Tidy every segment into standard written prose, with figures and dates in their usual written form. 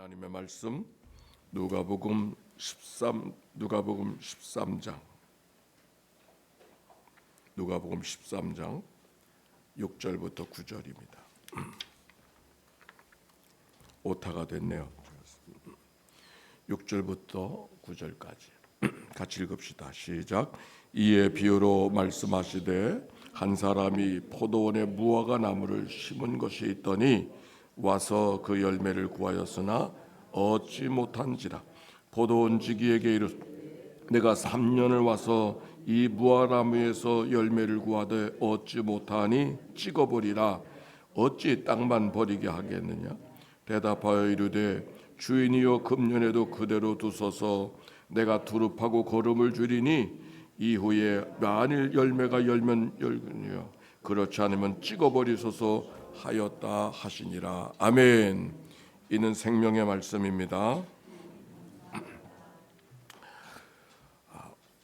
하나님의 말씀 누가복음 13장 누가복음 13장 6절부터 9절입니다. 오타가 됐네요. 6절부터 9절까지 같이 읽읍시다. 시작. 이에 비유로 말씀하시되 한 사람이 포도원에 무화과 나무를 심은 것이 있더니 와서 그 열매를 구하였으나 얻지 못한지라. 포도원지기에게 이르되 내가 3년을 와서 이 무화과나무에서 열매를 구하되 얻지 못하니 찍어버리라. 어찌 땅만 버리게 하겠느냐. 대답하여 이르되 주인이여 금년에도 그대로 두소서. 내가 두릅하고 거름을 줄이니 이후에 만일 열매가 열면 열거니와 그렇지 않으면 찍어버리소서 하였다 하시니라. 아멘. 이는 생명의 말씀입니다.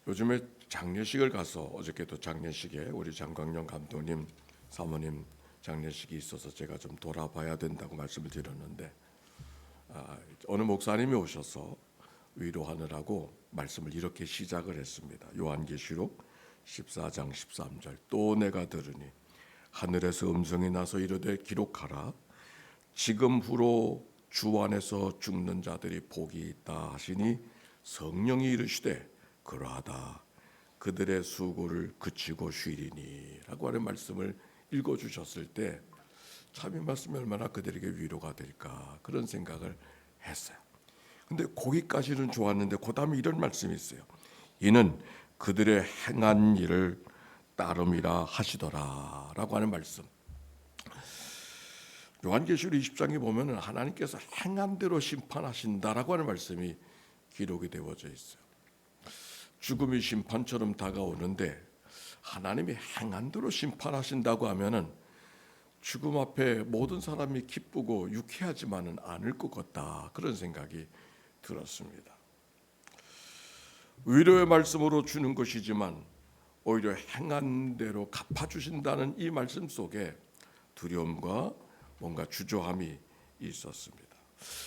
요즘에 장례식을 가서 어저께도 장례식에 우리 장광영 감독님 사모님 장례식이 있어서 제가 좀 돌아봐야 된다고 말씀을 드렸는데 어느 목사님이 오셔서 위로하느라고 말씀을 이렇게 시작을 했습니다. 요한계시록 14장 13절. 또 내가 들으니 하늘에서 음성이 나서 이르되 기록하라. 지금 후로 주 안에서 죽는 자들이 복이 있다 하시니 성령이 이르시되 그러하다. 그들의 수고를 그치고 쉬리니 라고 하는 말씀을 읽어주셨을 때 참 이 말씀이 얼마나 그들에게 위로가 될까 그런 생각을 했어요. 근데 거기까지는 좋았는데 그 다음에 이런 말씀이 있어요. 이는 그들의 행한 일을 따름이라 하시더라 라고 하는 말씀. 요한계시록 20장에 보면 하나님께서 행한 대로 심판하신다라고 하는 말씀이 기록이 되어져 있어요. 죽음이 심판처럼 다가오는데 하나님이 행한 대로 심판하신다고 하면은 죽음 앞에 모든 사람이 기쁘고 유쾌하지만은 않을 것 같다 그런 생각이 들었습니다. 위로의 말씀으로 주는 것이지만 오히려 행한 대로 갚아주신다는 이 말씀 속에 두려움과 뭔가 주저함이 있었습니다.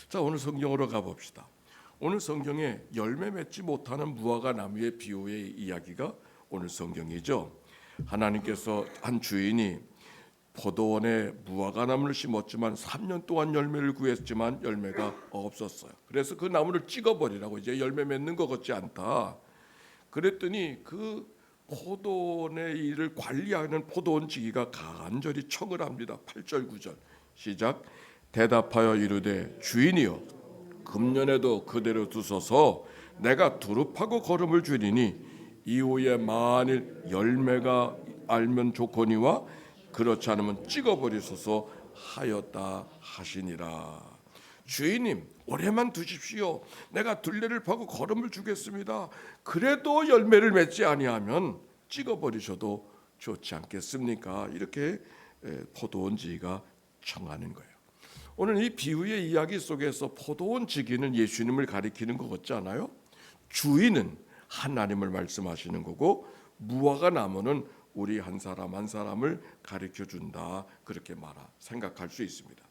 자, 오늘 성경으로 가봅시다. 오늘 성경에 열매 맺지 못하는 무화과 나무의 비유의 이야기가 오늘 성경이죠. 하나님께서 한 주인이 포도원에 무화과 나무를 심었지만 3년 동안 열매를 구했지만 열매가 없었어요. 그래서 그 나무를 찍어버리라고, 이제 열매 맺는 것 같지 않다. 그랬더니 그 포도원의 일을 관리하는 포도원지기가 간절히 청을 합니다. 8절 9절 시작. 대답하여 이르되 주인이여 금년에도 그대로 두소서. 내가 두릅하고 거름을 줄이니 이후에 만일 열매가 알면 좋거니와 그렇지 않으면 찍어버리소서 하였다 하시니라. 주인님 오래만 두십시오. 내가 둘레를 파고 거름을 주겠습니다. 그래도 열매를 맺지 아니하면 찍어버리셔도 좋지 않겠습니까? 이렇게 포도원지기가 청하는 거예요. 오늘 이 비유의 이야기 속에서 포도원지기는 예수님을 가리키는 것 같지 않아요? 주인은 하나님을 말씀하시는 거고 무화과 나무는 우리 한 사람 한 사람을 가르쳐 준다 그렇게 생각할 수 있습니다.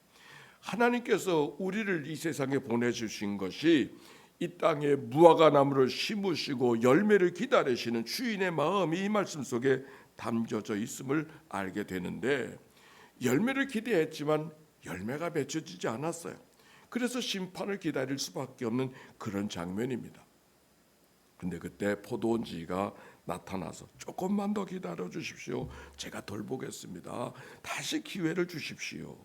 하나님께서 우리를 이 세상에 보내주신 것이 이 땅에 무화과 나무를 심으시고 열매를 기다리시는 주인의 마음이 이 말씀 속에 담겨져 있음을 알게 되는데 열매를 기대했지만 열매가 맺혀지지 않았어요. 그래서 심판을 기다릴 수밖에 없는 그런 장면입니다. 근데 그때 포도원지기가 나타나서 조금만 더 기다려 주십시오. 제가 돌보겠습니다. 다시 기회를 주십시오.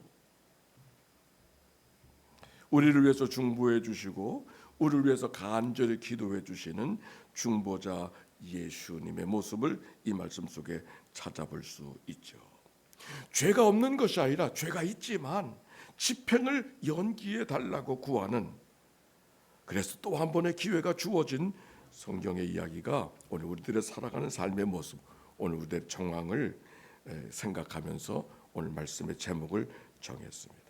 우리를 위해서 중보해 주시고 우리를 위해서 간절히 기도해 주시는 중보자 예수님의 모습을 이 말씀 속에 찾아볼 수 있죠. 죄가 없는 것이 아니라 죄가 있지만 집행을 연기해 달라고 구하는, 그래서 또 한 번의 기회가 주어진 성경의 이야기가 오늘 우리들의 살아가는 삶의 모습, 오늘 우리들의 정황을 생각하면서 오늘 말씀의 제목을 정했습니다.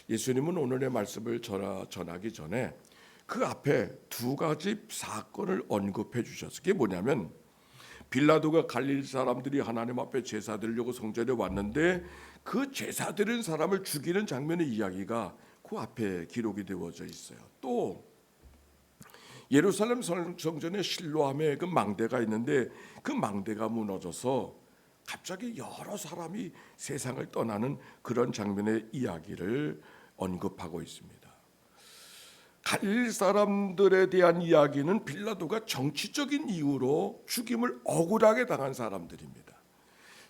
예수님은 오늘의 말씀을 전하기 전에 그 앞에 두 가지 사건을 언급해 주셨어요. 그게 뭐냐면 빌라도가 갈릴리 사람들이 하나님 앞에 제사 드리려고 성전에 왔는데 그 제사 드린 사람을 죽이는 장면의 이야기가 그 앞에 기록이 되어져 있어요. 또 예루살렘 성전에 실로암에 그 망대가 있는데 그 망대가 무너져서 갑자기 여러 사람이 세상을 떠나는 그런 장면의 이야기를 언급하고 있습니다. 갈릴 사람들에 대한 이야기는 빌라도가 정치적인 이유로 죽임을 억울하게 당한 사람들입니다.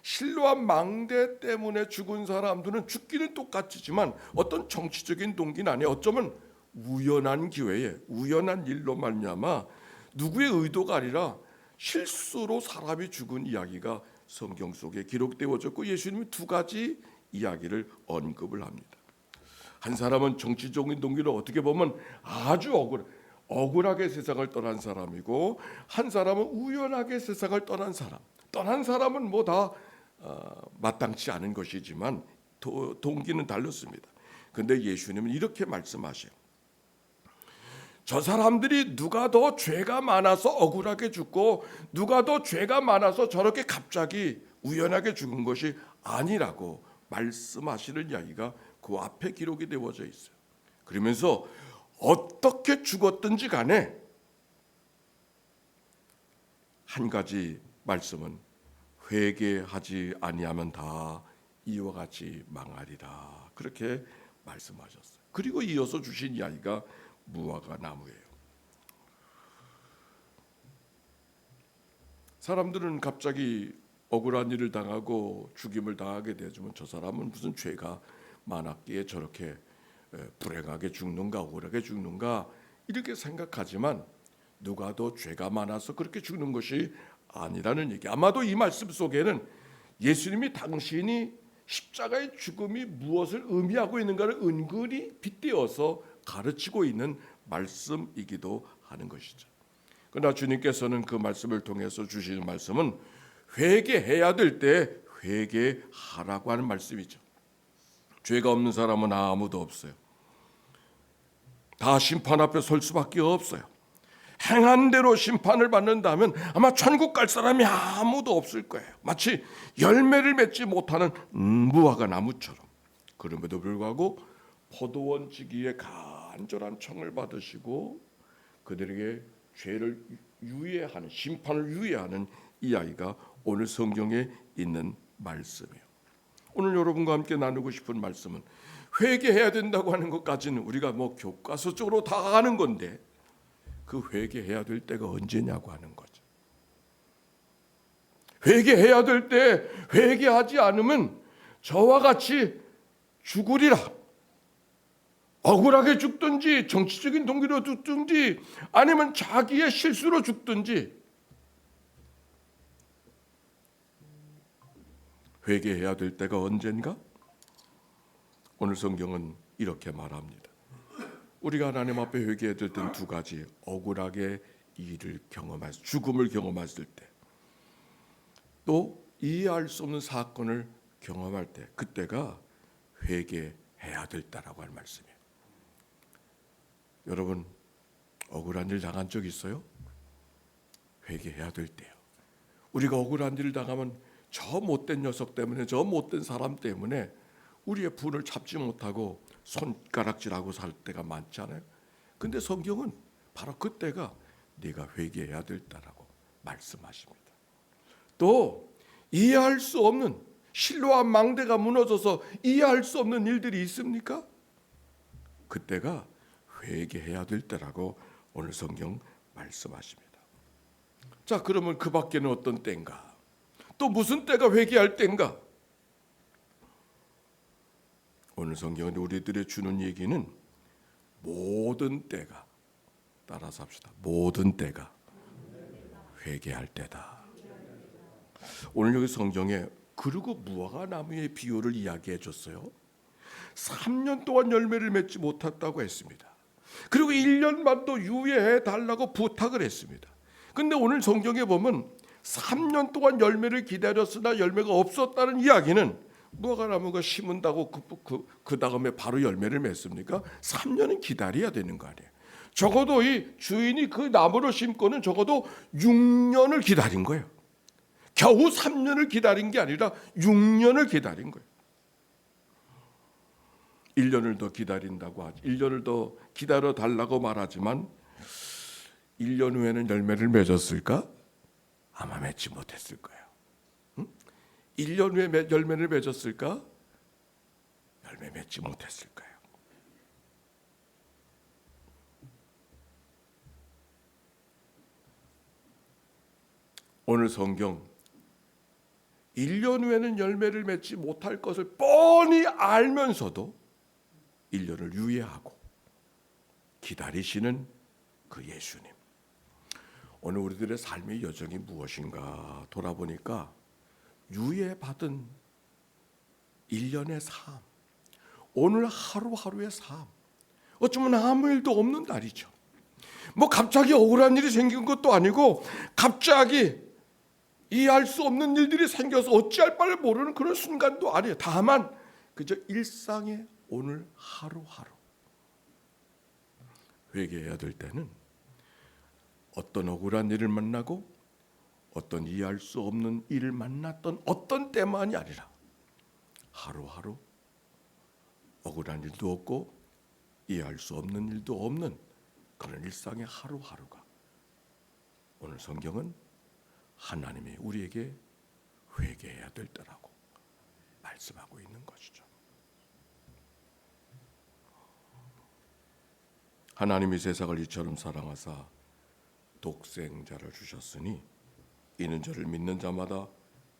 실로암 망대 때문에 죽은 사람들은 죽기는 똑같지만 어떤 정치적인 동기는 아니에요. 어쩌면 우연한 기회에 우연한 일로 말미암아 누구의 의도가 아니라 실수로 사람이 죽은 이야기가 성경 속에 기록되어졌고 예수님이 두 가지 이야기를 언급을 합니다. 한 사람은 정치적인 동기로 어떻게 보면 아주 억울하게 세상을 떠난 사람이고 한 사람은 우연하게 세상을 떠난 사람. 떠난 사람은 뭐 다 마땅치 않은 것이지만 동기는 달랐습니다. 그런데 예수님은 이렇게 말씀하셔요. 저 사람들이 누가 더 죄가 많아서 억울하게 죽고 누가 더 죄가 많아서 저렇게 갑자기 우연하게 죽은 것이 아니라고 말씀하시는 이야기가 그 앞에 기록이 되어져 있어요. 그러면서 어떻게 죽었든지 간에 한 가지 말씀은 회개하지 아니하면 다 이와 같이 망하리라 그렇게 말씀하셨어요. 그리고 이어서 주신 이야기가 무화과 나무예요. 사람들은 갑자기 억울한 일을 당하고 죽임을 당하게 되지만 저 사람은 무슨 죄가 많았기에 저렇게 불행하게 죽는가 억울하게 죽는가 이렇게 생각하지만 누가 더 죄가 많아서 그렇게 죽는 것이 아니라는 얘기. 아마도 이 말씀 속에는 예수님이 당신이 십자가의 죽음이 무엇을 의미하고 있는가를 은근히 빗대어서 가르치고 있는 말씀이기도 하는 것이죠. 그러나 주님께서는 그 말씀을 통해서 주시는 말씀은 회개해야 될 때 회개하라고 하는 말씀이죠. 죄가 없는 사람은 아무도 없어요. 다 심판 앞에 설 수밖에 없어요. 행한 대로 심판을 받는다면 아마 천국 갈 사람이 아무도 없을 거예요. 마치 열매를 맺지 못하는 무화과 나무처럼. 그럼에도 불구하고 포도원 지기의 간절한 청을 받으시고 그들에게 죄를 유예하는 심판을 유예하는 이야기가 오늘 성경에 있는 말씀이에요. 오늘 여러분과 함께 나누고 싶은 말씀은 회개해야 된다고 하는 것까지는 우리가 뭐 교과서적으로 다 아는 건데 그 회개해야 될 때가 언제냐고 하는 거죠. 회개해야 될 때 회개하지 않으면 저와 같이 죽으리라. 억울하게 죽든지 정치적인 동기로 죽든지 아니면 자기의 실수로 죽든지 회개해야 될 때가 언젠가? 오늘 성경은 이렇게 말합니다. 우리가 하나님 앞에 회개해야 될 때는 두 가지. 억울하게 일을 경험했을 때, 죽음을 경험했을 때, 또 이해할 수 없는 사건을 경험할 때, 그때가 회개해야 될 때라고 할 말씀이에요. 여러분 억울한 일 당한 적 있어요? 회개해야 될 때요. 우리가 억울한 일을 당하면 저 못된 녀석 때문에 저 못된 사람 때문에 우리의 분을 참지 못하고 손가락질하고 살 때가 많잖아요. 근데 성경은 바로 그때가 네가 회개해야 될 때라고 말씀하십니다. 또 이해할 수 없는 실로암 망대가 무너져서 이해할 수 없는 일들이 있습니까? 그때가 회개해야 될 때라고 오늘 성경 말씀하십니다. 자, 그러면 그 밖에는 어떤 때인가? 또 무슨 때가 회개할 때인가? 오늘 성경은 우리들의 주는 얘기는 모든 때가, 따라서 합시다. 모든 때가 회개할 때다. 오늘 여기 성경에 그리고 무화과 나무의 비유를 이야기해 줬어요. 3년 동안 열매를 맺지 못했다고 했습니다. 그리고 1년만 더 유예해 달라고 부탁을 했습니다. 근데 오늘 성경에 보면 3년 동안 열매를 기다렸으나 열매가 없었다는 이야기는 무화과 나무가 심은다고 그 다음에 바로 열매를 맺습니까? 3년은 기다려야 되는 거 아니에요. 적어도 이 주인이 그 나무를 심고는 적어도 6년을 기다린 거예요. 겨우 3년을 기다린 게 아니라 6년을 기다린 거예요. 1년을 더 기다린다고 하지. 1년을 더 기다려 달라고 말하지만 1년 후에는 열매를 맺었을까? 아마 맺지 못했을 거예요. 1년 후에 열매를 맺었을까? 열매 맺지 못했을 거예요. 오늘 성경 1년 후에는 열매를 맺지 못할 것을 뻔히 알면서도 1년을 유예하고 기다리시는 그 예수님. 오늘 우리들의 삶의 여정이 무엇인가 돌아보니까 유예받은 1년의 삶, 오늘 하루하루의 삶, 어쩌면 아무 일도 없는 날이죠. 뭐 갑자기 억울한 일이 생긴 것도 아니고 갑자기 이해할 수 없는 일들이 생겨서 어찌할 바를 모르는 그런 순간도 아니에요. 다만 그저 일상의 오늘 하루하루. 회개해야 될 때는 어떤 억울한 일을 만나고 어떤 이해할 수 없는 일을 만났던 어떤 때만이 아니라 하루하루 억울한 일도 없고 이해할 수 없는 일도 없는 그런 일상의 하루하루가 오늘 성경은 하나님이 우리에게 회개해야 될 때라고 말씀하고 있는 것이죠. 하나님이 세상을 이처럼 사랑하사 독생자를 주셨으니 이는 저를 믿는 자마다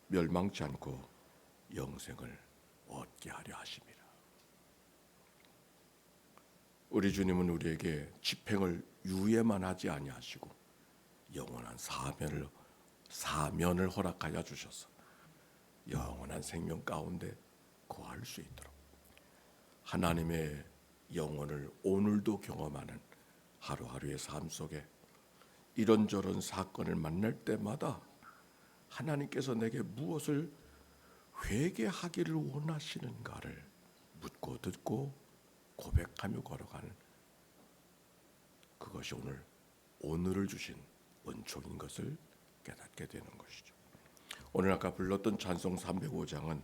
멸망치 않고 영생을 얻게 하려 하심이라. 우리 주님은 우리에게 집행을 유예만 하지 아니하시고 영원한 사면을 허락하여 주셔서 영원한 생명 가운데 거할 수 있도록 하나님의 영혼을 오늘도 경험하는 하루하루의 삶 속에 이런저런 사건을 만날 때마다 하나님께서 내게 무엇을 회개하기를 원하시는가를 묻고 듣고 고백하며 걸어가는 그것이 오늘을 주신 은총인 것을 깨닫게 되는 것이죠. 오늘 아까 불렀던 찬송 305장은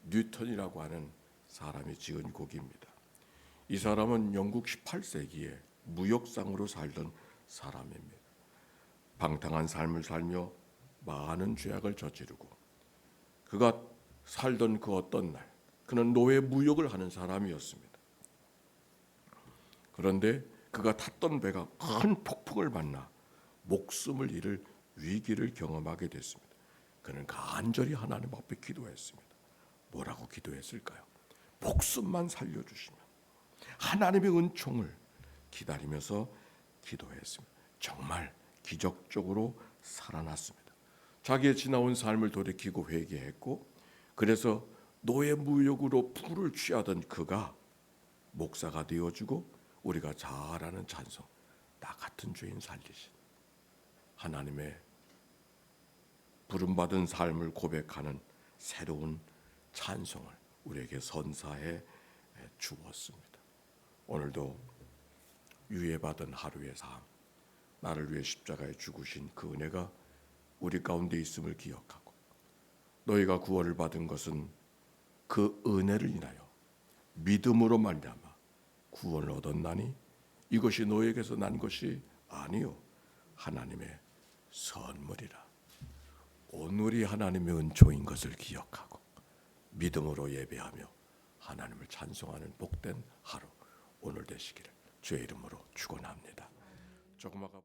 뉴턴이라고 하는 사람이 지은 곡입니다. 이 사람은 영국 18세기에 무역상으로 살던 사람입니다. 방탕한 삶을 살며 많은 죄악을 저지르고 그가 살던 그 어떤 날 그는 노예 무역을 하는 사람이었습니다. 그런데 그가 탔던 배가 큰 폭풍을 만나 목숨을 잃을 위기를 경험하게 됐습니다. 그는 간절히 하나님 앞에 기도했습니다. 뭐라고 기도했을까요? 목숨만 살려주시면 하나님의 은총을 기다리면서 기도했습니다. 정말 기적적으로 살아났습니다. 자기의 지나온 삶을 돌이키고 회개했고 그래서 노예 무역으로 부를 취하던 그가 목사가 되어주고 우리가 잘 아는 찬송 나 같은 죄인 살리신 하나님의 부름받은 삶을 고백하는 새로운 찬송을 우리에게 선사해 주었습니다. 오늘도 유예받은 하루의 삶 나를 위해 십자가에 죽으신 그 은혜가 우리 가운데 있음을 기억하고 너희가 구원을 받은 것은 그 은혜를 인하여 믿음으로 말미암아 구원을 얻었나니 이것이 너에게서 난 것이 아니요 하나님의 선물이라. 오늘이 하나님의 은총인 것을 기억하고 믿음으로 예배하며 하나님을 찬송하는 복된 하루 오늘 되시기를 주의 이름으로 축원합니다. 조그마가